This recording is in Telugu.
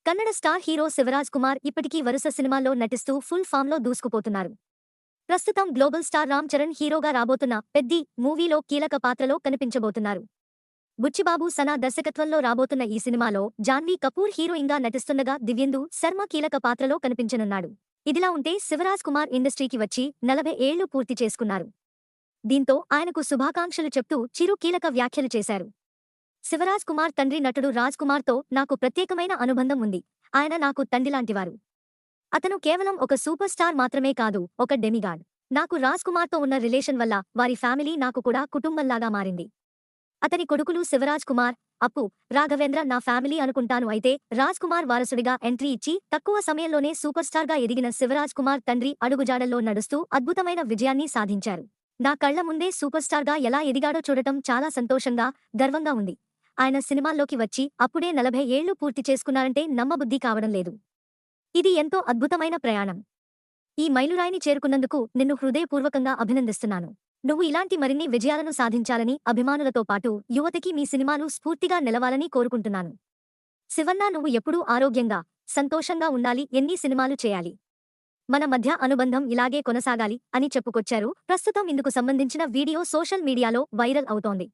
కన్నడ స్టార్ హీరో శివరాజ్ కుమార్ ఇప్పటికీ వరుస సినిమాల్లో నటిస్తూ ఫుల్ ఫామ్‌లో దూసుకుపోతున్నారు. ప్రస్తుతం గ్లోబల్ స్టార్ రామ్ చరణ్ హీరోగా రాబోతున్న 'పెద్ది' మూవీలో కీలక పాత్రలో కనిపించబోతున్నారు. బుచ్చిబాబు సనా దర్శకత్వంలో రాబోతున్న ఈ సినిమాలో జాన్వీ కపూర్ హీరోయిన్‌గా నటిస్తుండగా దివ్యేందు శర్మ కీలక పాత్రలో కనిపించనున్నాడు. ఇదిలా ఉంటే శివరాజ్ కుమార్ ఇండస్ట్రీకి వచ్చి 40 ఏళ్లు పూర్తి చేసుకున్నారు. దీంతో ఆయనకు శుభాకాంక్షలు చెప్తూ చిరు కీలక వ్యాఖ్యలు చేశారు. శివరాజ్ కుమార్ తండ్రి నటుడు రాజ్ కుమార్‌తో నాకు ప్రత్యేకమైన అనుబంధం ఉంది. ఆయన నాకు తండ్రిలాంటివారు. అతను కేవలం ఒక సూపర్ స్టార్ మాత్రమే కాదు, ఒక డెమిగాడ్. నాకు రాజ్ కుమార్‌తో ఉన్న రిలేషన్ వల్ల వారి ఫ్యామిలీ నాకు కూడా కుటుంబంలాగా మారింది. అతని కొడుకులు శివరాజ్ కుమార్, అప్పు, రాఘవేంద్ర నా ఫ్యామిలీ అనుకుంటాను. అయితే రాజ్ కుమార్ వారసుడిగా ఎంట్రీ ఇచ్చి తక్కువ సమయంలోనే సూపర్ స్టార్‌గా ఎదిగిన శివరాజ్ కుమార్ తండ్రి అడుగుజాడల్లో నడుస్తూ అద్భుతమైన విజయాన్ని సాధించారు. నా కళ్ల ముందే సూపర్ స్టార్‌గా ఎలా ఎదిగాడో చూడటం చాలా సంతోషంగా, గర్వంగా ఉంది. ఆయన సినిమాల్లోకి వచ్చి అప్పుడే 40 ఏళ్లు పూర్తి చేసుకున్నారంటే నమ్మబుద్ధి కావడం లేదు. ఇది ఎంతో అద్భుతమైన ప్రయాణం. ఈ మైలురాయిని చేరుకున్నందుకు నిన్ను హృదయపూర్వకంగా అభినందిస్తున్నాను. నువ్వు ఇలాంటి మరిన్ని విజయాలను సాధించాలని అభిమానులతో పాటు యువతకి మీ సినిమాలు స్ఫూర్తిగా నిలవాలని కోరుకుంటున్నాను. శివన్న, నువ్వు ఎప్పుడూ ఆరోగ్యంగా, సంతోషంగా ఉండాలి. ఎన్ని సినిమాలు చేయాలి. మన మధ్య అనుబంధం ఇలాగే కొనసాగాలి అని చెప్పుకొచ్చారు. ప్రస్తుతం ఇందుకు సంబంధించిన వీడియో సోషల్ మీడియాలో వైరల్ అవుతోంది.